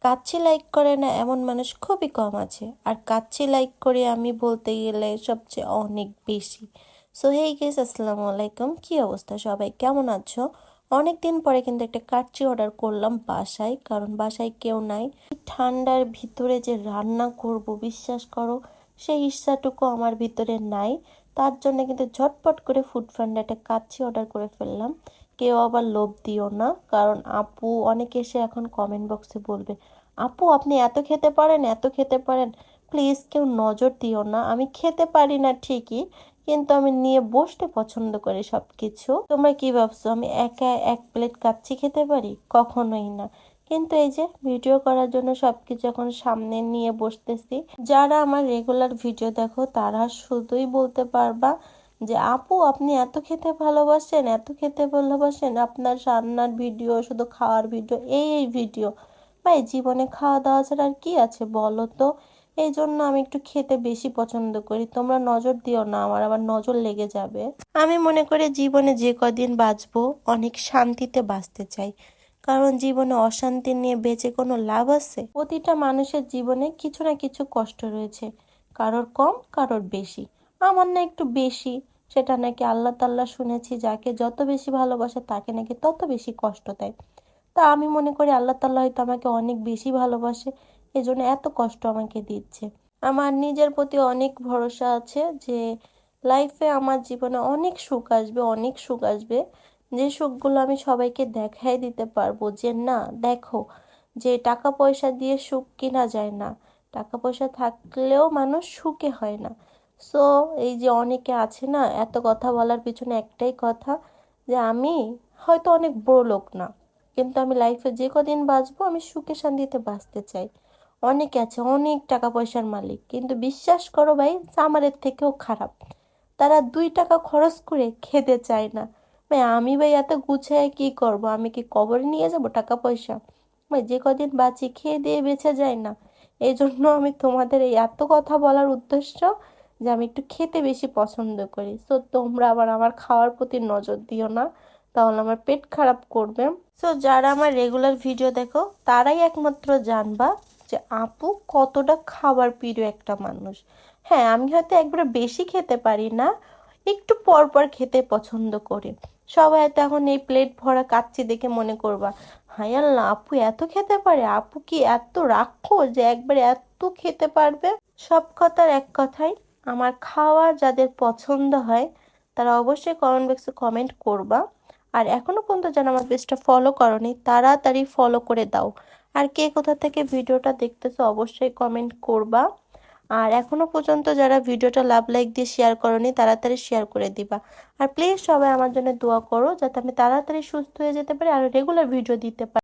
Kacchi like করে না এমন মানুষ খুবই কম আছে, আর কাচ্চি লাইক করে আমি বলতে গেলে সবচেয়ে অনেক বেশি। সো হেই গাইস, আসসালামু আলাইকুম। কি অবস্থা সবাই, কেমন আছো? অনেক দিন পরে কিন্তু একটা কাচ্চি অর্ডার করলাম বাসায়, কারণ বাসায় কেউ নাই। ঠান্ডার ভিতরে যে রান্না করব, বিশ্বাস করো সেই ইচ্ছাটুকু আমার ভিতরে নাই। তার জন্য কিন্তু ঝটপট করে ফুড ফান্ডে একটা কাচ্চি অর্ডার করে ফেললাম। কেউ আবার লোভ দিও না, কারণ আপু অনেকে এসে এখন কমেন্ট বক্সে বলবে, আপু আপনি এত খেতে পারেন, এত খেতে পারেন। প্লিজ কেউ নজর দিও না, আমি খেতে পারি না ঠিকই, কিন্তু আমি নিয়ে বসতে পছন্দ করি সব কিছু। তোমরা কি ভাবছো আমি একা এক প্লেট কাচ্চি খেতে পারি? কখনোই না। কিন্তু এই যে ভিডিও করার জন্য সবকিছু এখন সামনে নিয়ে বসতেছি। যারা আমার রেগুলার ভিডিও দেখো তারা শুধুই বলতে পারবা যে আপু আপনি এত খেতে ভালোবাসেন, এত খেতে ভালোবাসেন, আপনার রান্নার ভিডিও, শুধু খাওয়ার ভিডিও, এই ভিডিও। ভাই জীবনে খাওয়া দাওয়া ছাড়া আর কি আছে বলো তো? এই জন্য আমি একটু খেতে বেশি পছন্দ করি। তোমরা নজর দিও না, আমার আবার নজর লেগে যাবে। আমি মনে করি জীবনে যে কদিন বাঁচবো অনেক শান্তিতে বাঁচতে চাই, কারণ জীবনে অশান্তি নিয়ে বেঁচে কোনো লাভ আছে? প্রতিটা মানুষের জীবনে কিছু না কিছু কষ্ট রয়েছে, কারোর কম কারোর বেশি। আমার না একটু বেশি, সেটা নাকি আল্লাহ তাল্লাহ শুনেছি যাকে যত বেশি ভালোবাসে তাকে নাকি তত বেশি কষ্ট দেয়। তা আমি মনে করি আল্লাহ তাআলা হয়তো আমাকে অনেক বেশি ভালোবাসে, এজন্য এত কষ্ট আমাকে দিচ্ছে। আমার নিজের প্রতি অনেক ভরসা আছে যে লাইফে আমার জীবনে অনেক সুখ আসবে, অনেক সুখ আসবে। যে সুখগুলো আমি সবাইকে দেখাই দিতে পারবো যে না দেখো, যে টাকা পয়সা দিয়ে সুখ কেনা যায় না, টাকা পয়সা থাকলেও মানুষ সুখে হয় না। সো এই যে অনেকে আছে না, এত কথা বলার পিছনে একটাই কথা, যে আমি হয়তো অনেক বড় লোক না, কিন্তু আমি লাইফে যে কদিন বাঁচবো আমি সুখে শান্তিতে বাঁচতে চাই। অনেকে আছে অনেক টাকা পয়সার মালিক, কিন্তু বিশ্বাস করো ভাই আমাদের থেকেও খারাপ। তারা 2 টাকা খরচ করে খেতে চায় না। ভাই আমি ভাই এত গুছায় কি করব? আমি কি কবরে নিয়ে যাব টাকা পয়সা? ভাই যে কদিন বাঁচি খেয়ে দিয়ে বেঁচে যায় না। এই জন্য আমি তোমাদের এই এত কথা বলার উদ্দেশ্য যে আমি একটু খেতে বেশি পছন্দ করি। সো তোমরা আবার আমার খাওয়ার প্রতি নজর দিও না, তাহলে আমার পেট খারাপ করবে। সো যারা আমার রেগুলার ভিডিও দেখো তারাই একমাত্র জানবা যে আপু কতটা খাবার প্রিয় একটা মানুষ। হ্যাঁ আমি হয়তো একবারে বেশি খেতে পারি না, একটু পর পর খেতে পছন্দ করি। সবাই হয়তো এখন এই প্লেট ভরা কাচ্চি দেখে মনে করবা, হায় আল্লাহ আপু এত খেতে পারে, আপু কি এত রাক্ষস যে একবারে এত খেতে পারবে? সব কথার এক কথাই, আমার খাওয়া যাদের পছন্দ হয় তারা অবশ্যই কমেন্ট বক্সে কমেন্ট করবা। আর এখনো পর্যন্ত যারা আমার পেজটা ফলো করনি তাড়াতাড়ি ফলো করে দাও। আর কে কোথা থেকে ভিডিওটা দেখতেছো অবশ্যই কমেন্ট করবা। আর এখনো পর্যন্ত যারা ভিডিওটা লাভ লাইক দিয়ে শেয়ার করনি তাড়াতাড়ি শেয়ার করে দিবা। আর প্লিজ সবাই আমার জন্য দোয়া করো যাতে আমি তাড়াতাড়ি সুস্থ হয়ে যেতে পারি আর রেগুলার ভিডিও দিতে পারি।